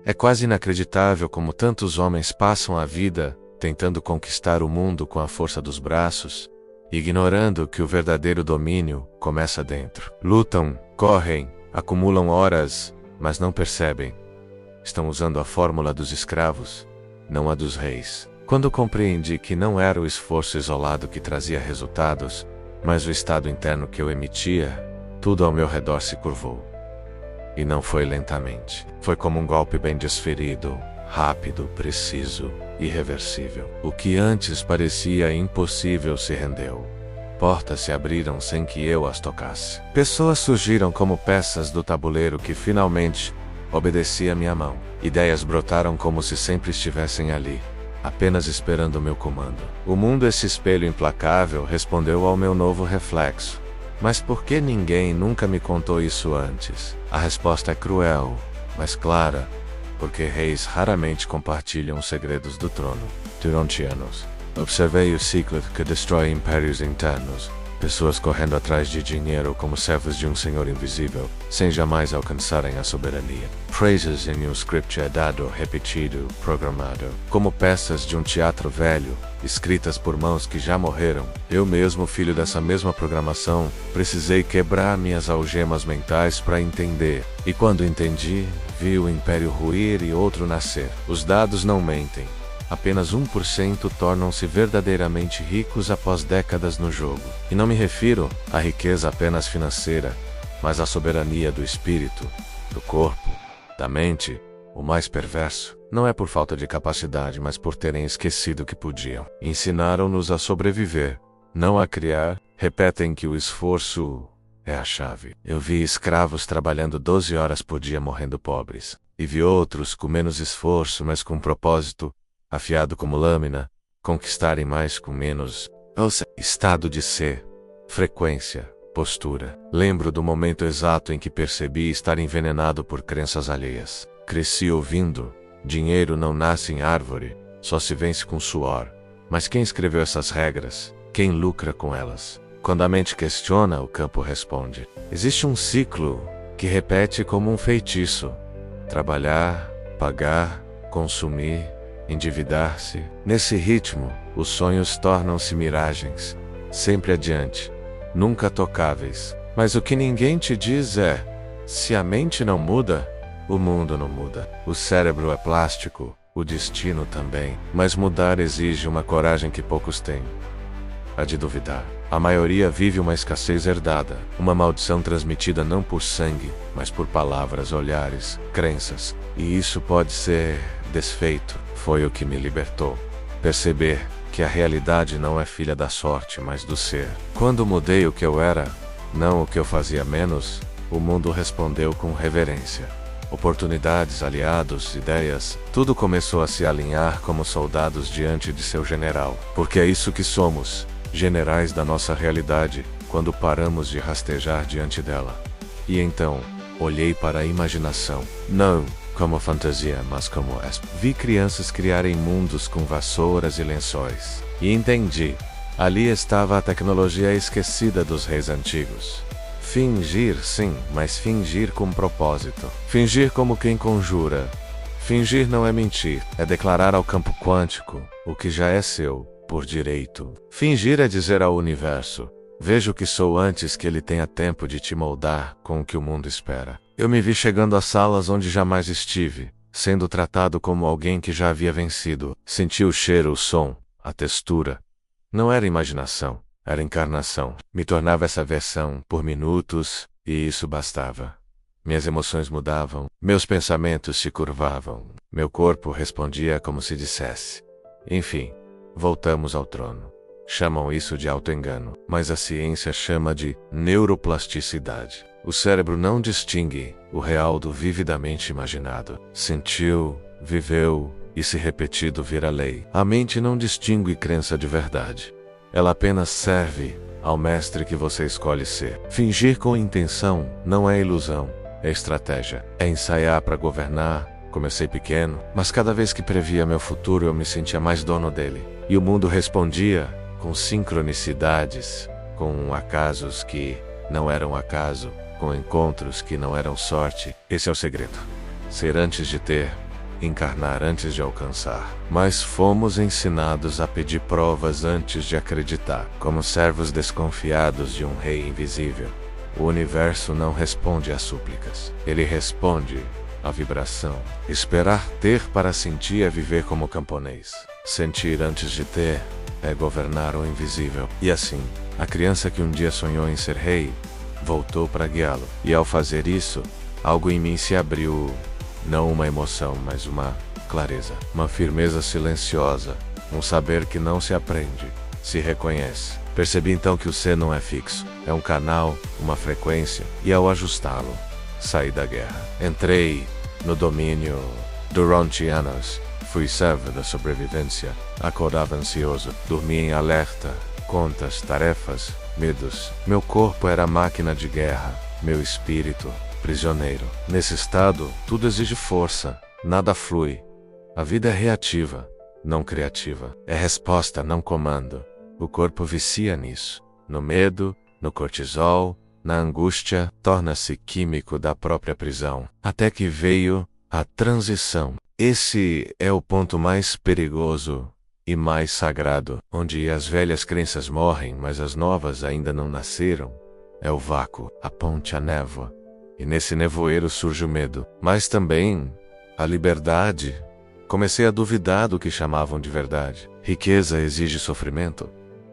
É quase inacreditável como tantos homens passam a vida tentando conquistar o mundo com a força dos braços, ignorando que o verdadeiro domínio começa dentro. Lutam, correm, acumulam horas, mas não percebem. Estão usando a fórmula dos escravos, não a dos reis. Quando compreendi que não era o esforço isolado que trazia resultados, mas o estado interno que eu emitia, tudo ao meu redor se curvou. E não foi lentamente. Foi como um golpe bem desferido, rápido, preciso, irreversível. O que antes parecia impossível se rendeu. Portas se abriram sem que eu as tocasse. Pessoas surgiram como peças do tabuleiro que finalmente obedecia a minha mão. Ideias brotaram como se sempre estivessem ali, apenas esperando o meu comando. O mundo, esse espelho implacável, respondeu ao meu novo reflexo. Mas por que ninguém nunca me contou isso antes? A resposta é cruel, mas clara, porque reis raramente compartilham os segredos do trono. Tirontianos. Observei o ciclo que destrói impérios internos. Pessoas correndo atrás de dinheiro como servos de um senhor invisível, sem jamais alcançarem a soberania. Phrases em um script é dado, repetido, programado, como peças de um teatro velho, escritas por mãos que já morreram. Eu mesmo, filho dessa mesma programação, precisei quebrar minhas algemas mentais para entender. E quando entendi, vi o império ruir e outro nascer. Os dados não mentem. Apenas 1% tornam-se verdadeiramente ricos após décadas no jogo. E não me refiro à riqueza apenas financeira, mas à soberania do espírito, do corpo, da mente. O mais perverso não é por falta de capacidade, mas por terem esquecido que podiam. Ensinaram-nos a sobreviver, não a criar. Repetem que o esforço é a chave. Eu vi escravos trabalhando 12 horas por dia morrendo pobres. E vi outros com menos esforço, mas com propósito, afiado como lâmina, conquistarem mais com menos. Estado de ser, frequência, postura. Lembro do momento exato em que percebi estar envenenado por crenças alheias. Cresci ouvindo: dinheiro não nasce em árvore, só se vence com suor. Mas quem escreveu essas regras? Quem lucra com elas? Quando a mente questiona, o campo responde. Existe um ciclo que repete como um feitiço: trabalhar, pagar, consumir, endividar-se. Nesse ritmo, os sonhos tornam-se miragens, sempre adiante, nunca tocáveis. Mas o que ninguém te diz é: se a mente não muda, o mundo não muda. O cérebro é plástico, o destino também. Mas mudar exige uma coragem que poucos têm: a de duvidar. A maioria vive uma escassez herdada, uma maldição transmitida não por sangue, mas por palavras, olhares, crenças. E isso pode ser desfeito. Foi o que me libertou. Perceber que a realidade não é filha da sorte, mas do ser. Quando mudei o que eu era, não o que eu fazia menos, o mundo respondeu com reverência. Oportunidades, aliados, ideias, tudo começou a se alinhar como soldados diante de seu general. Porque é isso que somos, generais da nossa realidade, quando paramos de rastejar diante dela. E então, olhei para a imaginação. Não como fantasia, mas como vi crianças criarem mundos com vassouras e lençóis. E entendi. Ali estava a tecnologia esquecida dos reis antigos. Fingir, sim, mas fingir com propósito. Fingir como quem conjura. Fingir não é mentir, é declarar ao campo quântico o que já é seu, por direito. Fingir é dizer ao universo: veja o que sou antes que ele tenha tempo de te moldar com o que o mundo espera. Eu me vi chegando a salas onde jamais estive, sendo tratado como alguém que já havia vencido. Senti o cheiro, o som, a textura. Não era imaginação, era encarnação. Me tornava essa versão por minutos, e isso bastava. Minhas emoções mudavam, meus pensamentos se curvavam, meu corpo respondia como se dissesse: enfim, voltamos ao trono. Chamam isso de auto-engano, mas a ciência chama de neuroplasticidade. O cérebro não distingue o real do vividamente imaginado. Sentiu, viveu, e se repetido vira lei. A mente não distingue crença de verdade. Ela apenas serve ao mestre que você escolhe ser. Fingir com intenção não é ilusão, é estratégia. É ensaiar para governar. Comecei pequeno, mas cada vez que previa meu futuro eu me sentia mais dono dele. E o mundo respondia com sincronicidades, com acasos que não eram acaso, com encontros que não eram sorte. Esse é o segredo. ser antes de ter, encarnar antes de alcançar. Mas fomos ensinados a pedir provas antes de acreditar, como servos desconfiados de um rei invisível. O universo não responde às súplicas. Ele responde à vibração. Esperar ter para sentir é viver como camponês. Sentir antes de ter é governar o invisível. E assim, a criança que um dia sonhou em ser rei, voltou para guiá-lo. E ao fazer isso, algo em mim se abriu, não uma emoção, mas uma clareza. Uma firmeza silenciosa, um saber que não se aprende, se reconhece. Percebi então que o ser não é fixo, é um canal, uma frequência, e ao ajustá-lo, saí da guerra. Entrei no domínio durante anos. Fui servo da sobrevivência. Acordava ansioso, dormia em alerta, contas, tarefas, medos. Meu corpo era máquina de guerra, meu espírito, prisioneiro. Nesse estado, tudo exige força, nada flui. A vida é reativa, não criativa. É resposta, não comando. O corpo vicia nisso. No medo, no cortisol, na angústia, torna-se químico da própria prisão. Até que veio a transição. Esse é o ponto mais perigoso e mais sagrado, onde as velhas crenças morrem, mas as novas ainda não nasceram. É o vácuo, a ponte, a névoa. E nesse nevoeiro surge o medo, mas também a liberdade. Comecei a duvidar do que chamavam de verdade. Riqueza exige sofrimento?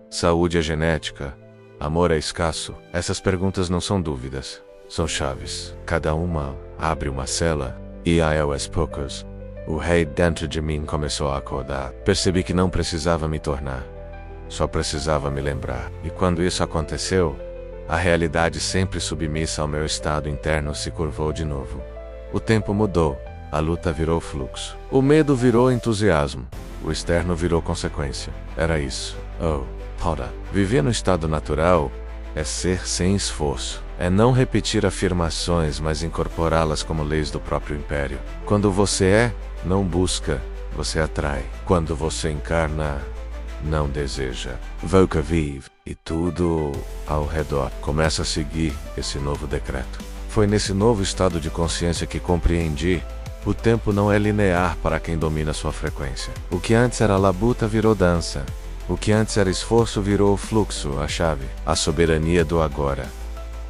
Saúde é genética? Amor é escasso? Essas perguntas não são dúvidas, são chaves. Cada uma abre uma cela, e aos poucos, o rei dentro de mim começou a acordar. Percebi que não precisava me tornar, só precisava me lembrar. E quando isso aconteceu, a realidade sempre submissa ao meu estado interno se curvou de novo. O tempo mudou, a luta virou fluxo. O medo virou entusiasmo, o externo virou consequência. Era isso. Ora, viver no estado natural é ser sem esforço. É não repetir afirmações, mas incorporá-las como leis do próprio império. Quando você não busca, você atrai. Quando você encarna, não deseja. Voca vive, e tudo ao redor começa a seguir esse novo decreto. Foi nesse novo estado de consciência que compreendi: o tempo não é linear para quem domina sua frequência. O que antes era labuta virou dança. O que antes era esforço virou fluxo, a chave. A soberania do agora.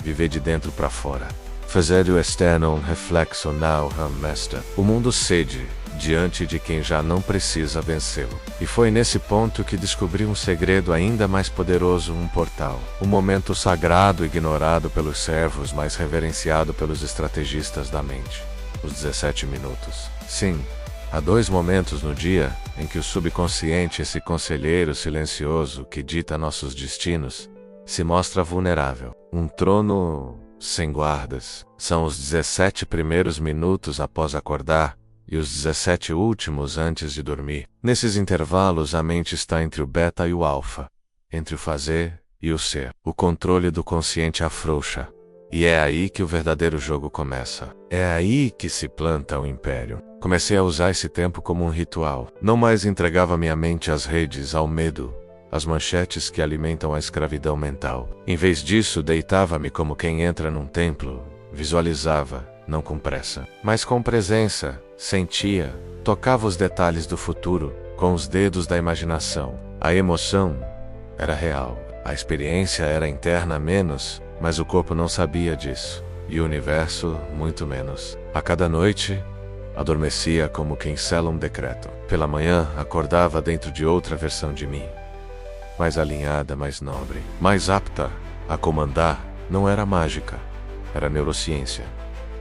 Viver de dentro para fora. Fazer do externo um reflexo now mesta. O mundo cede diante de quem já não precisa vencê-lo. E foi nesse ponto que descobri um segredo ainda mais poderoso, um portal. Um momento sagrado ignorado pelos servos, mas reverenciado pelos estrategistas da mente. Os 17 minutos. Sim, há 2 momentos no dia em que o subconsciente, esse conselheiro silencioso que dita nossos destinos, se mostra vulnerável. Um trono sem guardas. São os 17 primeiros minutos após acordar e os 17 últimos antes de dormir. Nesses intervalos, a mente está entre o beta e o alfa, entre o fazer e o ser. O controle do consciente afrouxa. E é aí que o verdadeiro jogo começa. É aí que se planta o império. Comecei a usar esse tempo como um ritual. Não mais entregava minha mente às redes, ao medo, às manchetes que alimentam a escravidão mental. Em vez disso, deitava-me como quem entra num templo, visualizava, não com pressa, mas com presença, sentia, tocava os detalhes do futuro, com os dedos da imaginação. A emoção era real, a experiência era interna menos, mas o corpo não sabia disso, e o universo muito menos. A cada noite, adormecia como quem sela um decreto. Pela manhã, acordava dentro de outra versão de mim. Mais alinhada, mais nobre, mais apta a comandar. Não era mágica, era neurociência,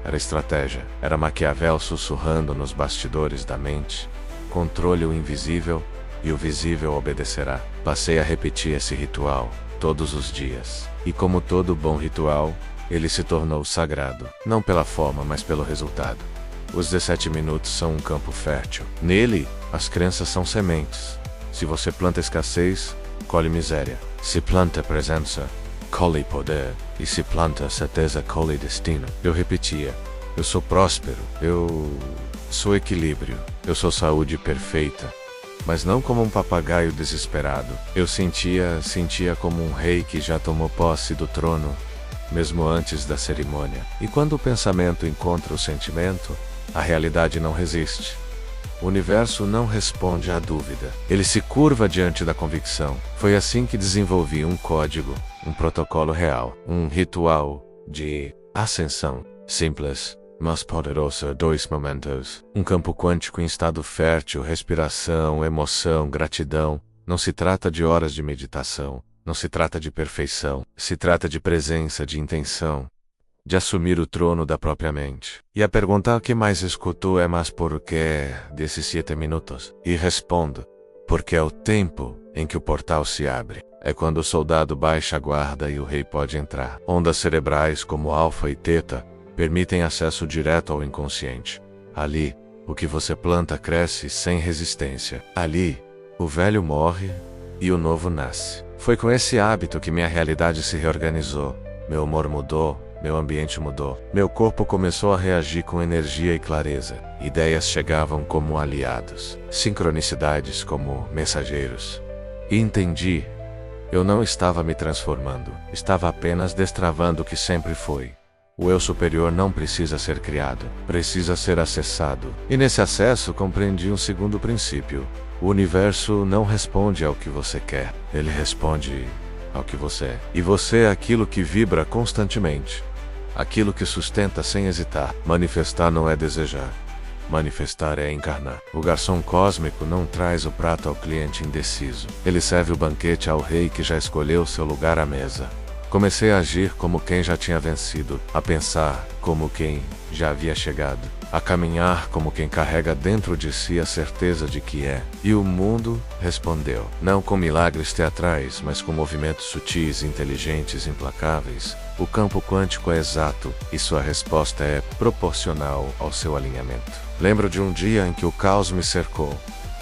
era estratégia, era Maquiavel sussurrando nos bastidores da mente. Controle o invisível e o visível obedecerá. Passei a repetir esse ritual todos os dias. E como todo bom ritual, ele se tornou sagrado, não pela forma, mas pelo resultado. Os 17 minutos são um campo fértil. Nele, as crenças são sementes. Se você planta escassez, colhe miséria. Se planta presença, colhe poder. E se planta certeza, colhe destino. Eu repetia: eu sou próspero, eu sou equilíbrio, eu sou saúde perfeita. Mas não como um papagaio desesperado. Eu sentia como um rei que já tomou posse do trono, mesmo antes da cerimônia. E quando o pensamento encontra o sentimento, A realidade não resiste. O universo não responde à dúvida. Ele se curva diante da convicção. Foi assim que desenvolvi um código, um protocolo real, um ritual de ascensão simples, mas poderosa. 2 momentos. Um campo quântico em estado fértil, respiração, emoção, gratidão. Não se trata de horas de meditação. Não se trata de perfeição. Se trata de presença, de intenção, de assumir o trono da própria mente. E a pergunta que mais escuto é: mas por que 17 minutos? E respondo: porque é o tempo em que o portal se abre. É quando o soldado baixa a guarda e o rei pode entrar. Ondas cerebrais como alfa e teta permitem acesso direto ao inconsciente. Ali, o que você planta cresce sem resistência. Ali, o velho morre e o novo nasce. Foi com esse hábito que minha realidade se reorganizou. Meu humor mudou. Meu ambiente mudou. Meu corpo começou a reagir com energia e clareza. Ideias chegavam como aliados. Sincronicidades como mensageiros. E entendi. Eu não estava me transformando. Estava apenas destravando o que sempre foi. O eu superior não precisa ser criado. Precisa ser acessado. E nesse acesso compreendi um segundo princípio. O universo não responde ao que você quer. Ele responde ao que você é. E você é aquilo que vibra constantemente. Aquilo que sustenta sem hesitar. Manifestar não é desejar. Manifestar é encarnar. O garçom cósmico não traz o prato ao cliente indeciso. Ele serve o banquete ao rei que já escolheu seu lugar à mesa. Comecei a agir como quem já tinha vencido, a pensar como quem já havia chegado, a caminhar como quem carrega dentro de si a certeza de que é. E o mundo respondeu, não com milagres teatrais, mas com movimentos sutis, inteligentes, implacáveis. O campo quântico é exato e sua resposta é proporcional ao seu alinhamento. Lembro de um dia em que o caos me cercou.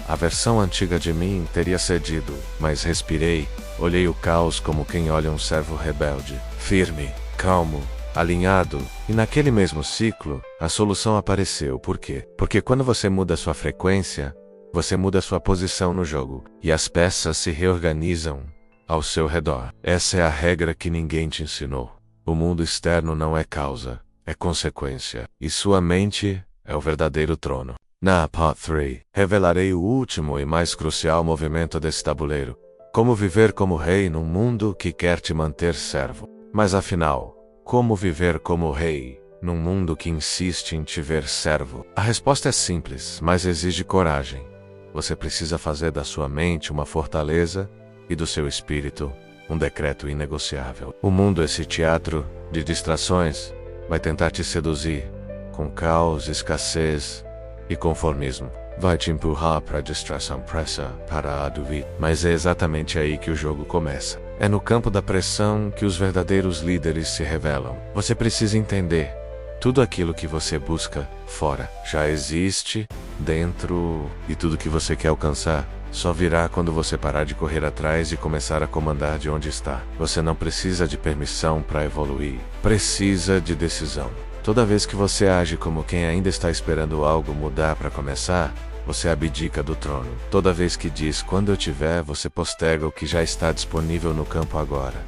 A versão antiga de mim teria cedido, mas respirei, olhei o caos como quem olha um servo rebelde, firme, calmo, alinhado, e naquele mesmo ciclo, a solução apareceu. Por quê? Porque quando você muda sua frequência, você muda sua posição no jogo, e as peças se reorganizam ao seu redor. Essa é a regra que ninguém te ensinou. O mundo externo não é causa, é consequência, e sua mente é o verdadeiro trono. Na Part 3, revelarei o último e mais crucial movimento desse tabuleiro. Como viver como rei num mundo que quer te manter servo. Mas afinal, como viver como rei num mundo que insiste em te ver servo? A resposta é simples, mas exige coragem. Você precisa fazer da sua mente uma fortaleza e do seu espírito um decreto inegociável. O mundo, esse teatro de distrações, vai tentar te seduzir com caos, escassez e conformismo. Vai te empurrar para a distração, pressa, para a dúvida. Mas é exatamente aí que o jogo começa. É no campo da pressão que os verdadeiros líderes se revelam. Você precisa entender. Tudo aquilo que você busca fora já existe dentro, e tudo que você quer alcançar só virá quando você parar de correr atrás e começar a comandar de onde está. Você não precisa de permissão para evoluir. Precisa de decisão. Toda vez que você age como quem ainda está esperando algo mudar para começar, você abdica do trono. Toda vez que diz quando eu tiver, você posterga o que já está disponível no campo agora.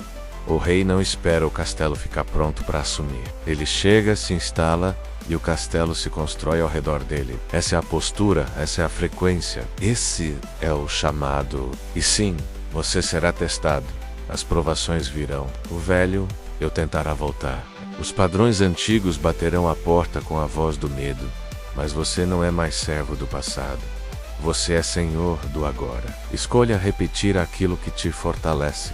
O rei não espera o castelo ficar pronto para assumir. Ele chega, se instala e o castelo se constrói ao redor dele. Essa é a postura, essa é a frequência. Esse é o chamado. E sim, você será testado. As provações virão. O velho, eu tentará voltar. Os padrões antigos baterão a porta com a voz do medo. Mas você não é mais servo do passado. Você é senhor do agora. Escolha repetir aquilo que te fortalece,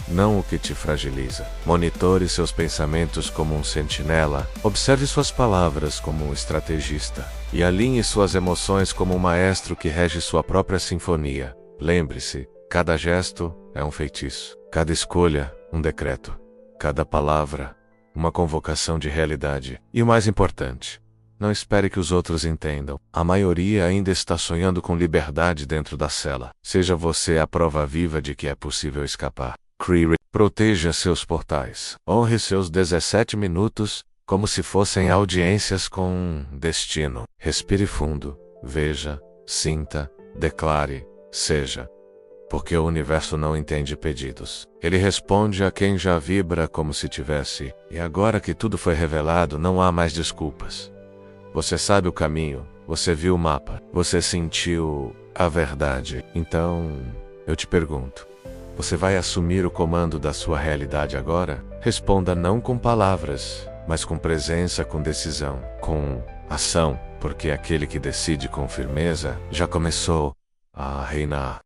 não o que te fragiliza. Monitore seus pensamentos como um sentinela. Observe suas palavras como um estrategista. E alinhe suas emoções como um maestro que rege sua própria sinfonia. Lembre-se, cada gesto é um feitiço. Cada escolha, um decreto. Cada palavra, uma convocação de realidade. E o mais importante, não espere que os outros entendam. A maioria ainda está sonhando com liberdade dentro da cela. Seja você a prova viva de que é possível escapar. Proteja seus portais. Honre seus 17 minutos como se fossem audiências com destino. Respire fundo. Veja, sinta, declare, seja. Porque o universo não entende pedidos. Ele responde a quem já vibra como se tivesse. E agora que tudo foi revelado, não há mais desculpas. Você sabe o caminho, você viu o mapa, você sentiu a verdade. Então, eu te pergunto, você vai assumir o comando da sua realidade agora? Responda não com palavras, mas com presença, com decisão, com ação, porque aquele que decide com firmeza já começou a reinar.